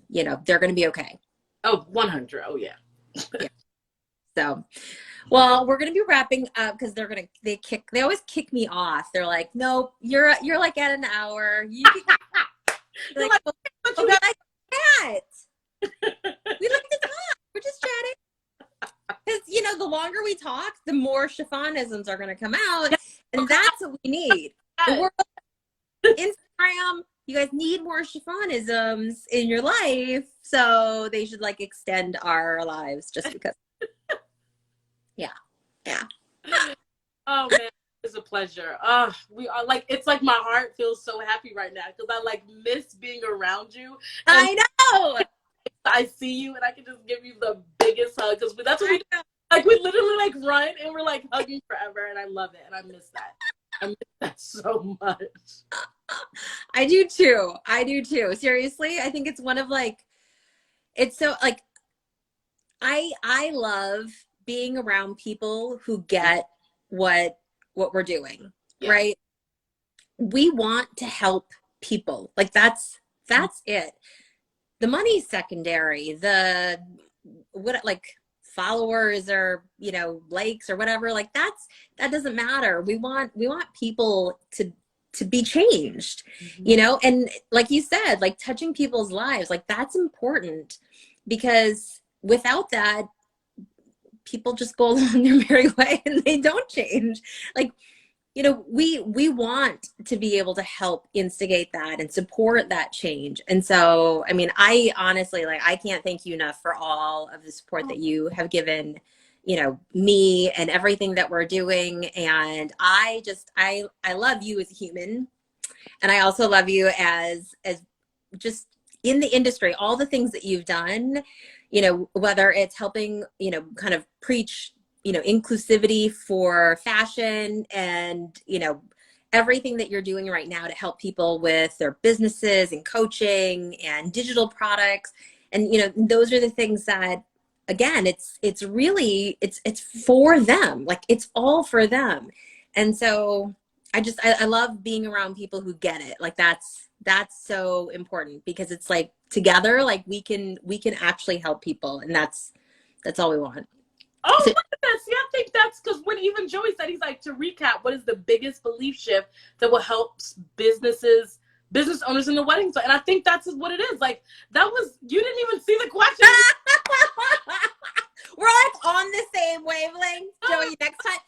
They're going to be okay. Oh, 100. Oh yeah. Yeah. So, well, we're going to be wrapping up because they always kick me off. They're like, nope, you're like at an hour. You can, like, like, well, we like that. We like to talk. We're just chatting. Because, the longer we talk, the more Shafonneisms are going to come out. And that's what we need. The world, Instagram, you guys need more Shafonneisms in your life. So they should extend our lives just because. Yeah. Oh man, it's a pleasure. We are it's like my heart feels so happy right now because I miss being around you. I know. I see you and I can just give you the biggest hug because that's what we do. We literally run and we're hugging forever, and I love it and I miss that. I miss that so much. I do too. Seriously, I think it's one of it's so I love being around people who get what we're doing, right? We want to help people. That's it. The money's secondary. The followers or likes or whatever, that doesn't matter. We want people to be changed, and like you said, touching people's lives, that's important, because without that, people just go along their merry way and they don't change. We want to be able to help instigate that and support that change. And so, I mean, I honestly, I can't thank you enough for all of the support that you have given, me and everything that we're doing. And I love you as a human. And I also love you as just in the industry, all the things that you've done, whether it's helping, kind of preach, inclusivity for fashion and, everything that you're doing right now to help people with their businesses and coaching and digital products. And, those are the things that, again, it's really, it's for them. It's all for them. And so I love being around people who get it. That's so important, because it's together, we can actually help people. And that's all we want. Oh, look at this. Yeah, I think that's because when even Joey said, he's to recap, what is the biggest belief shift that will help business owners in the wedding? And I think that's what it is. You didn't even see the question. We're on the same wavelength, Joey. Next time,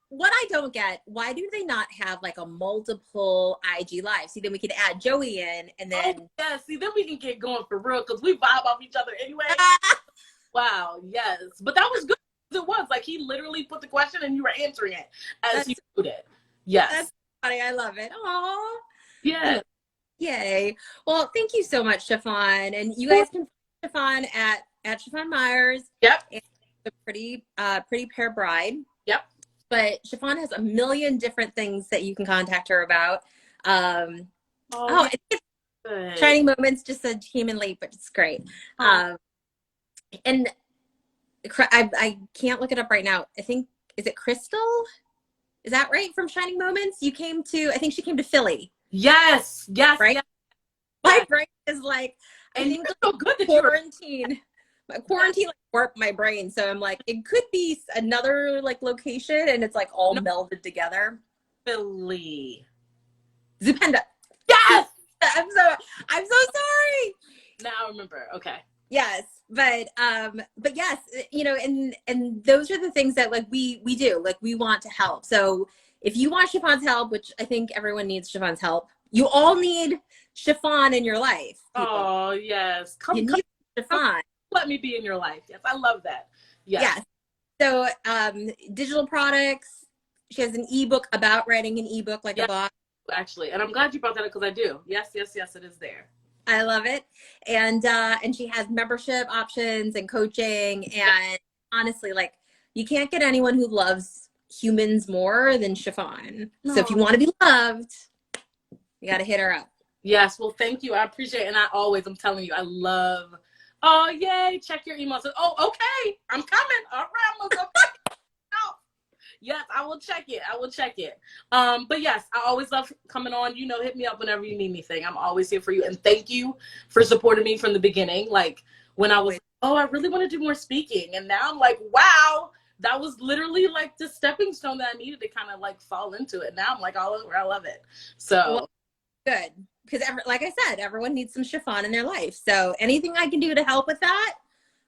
what I don't get, why do they not have a multiple IG live? See, then we could add Joey in, and then. Oh, yeah, see, then we can get going for real, because we vibe off each other anyway. Wow, yes. But that was good. It was he literally put the question and you were answering it as he put it. Yes. That's funny. I love it. Aww. Yeah. Yay. Well, thank you so much, Shafonne. And you guys can find Shafonne at Shafonne Myers. Yep. And the Pretty Pear Bride. Yep. But Shafonne has a million different things that you can contact her about. Shining Moments just said human late, but it's great. And I can't look it up right now. I think, is it Crystal? Is that right? From Shining Moments? I think she came to Philly. Yes. Right? Yes. My brain is I think it's so good that quarantine warped my brain. So I'm it could be another location, and it's all melded together. Philly. Zupenda. Yes! I'm so sorry. Now I remember. Okay. Yes, but yes, you know, and those are the things that like we do, like we want to help. So if you want Chiffon's help, which I think everyone needs Chiffon's help, you all need Shafonne in your life, people. Oh yes, You need Shafonne. Let me be in your life. Yes, I love that. Yes. So digital products. She has an ebook about writing an ebook, like a blog. Actually, and I'm glad you brought that up because I do. Yes, yes, yes, it is there. I love it. And she has membership options and coaching. And honestly, like you can't get anyone who loves humans more than Shafonne. No. So if you want to be loved, you got to hit her up. Yes. Well, thank you. I appreciate it. And I'm telling you, I love, oh, yay. Check your emails. Oh, okay. I'm coming. All right. I'm going to go back. Yes, I will check it. But yes, I always love coming on. You know, hit me up whenever you need anything. I'm always here for you. And thank you for supporting me from the beginning. Like when I was, I really want to do more speaking. And now I'm like, wow, that was literally like the stepping stone that I needed to kind of like fall into it. Now I'm like all over. I love it. So good. Because like I said, everyone needs some Shafonne in their life. So anything I can do to help with that,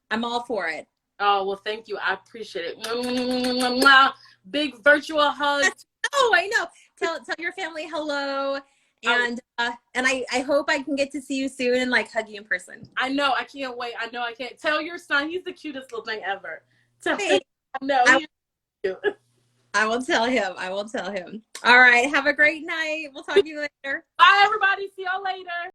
I'm all for it. Oh, well, thank you. I appreciate it. Big virtual hug. Oh, I know. Tell your family hello. And I hope I can get to see you soon and like hug you in person. I know. I can't wait. I know I can't. Tell your son he's the cutest little thing ever. Tell him. I will tell him. All right. Have a great night. We'll talk to you later. Bye, everybody. See y'all later.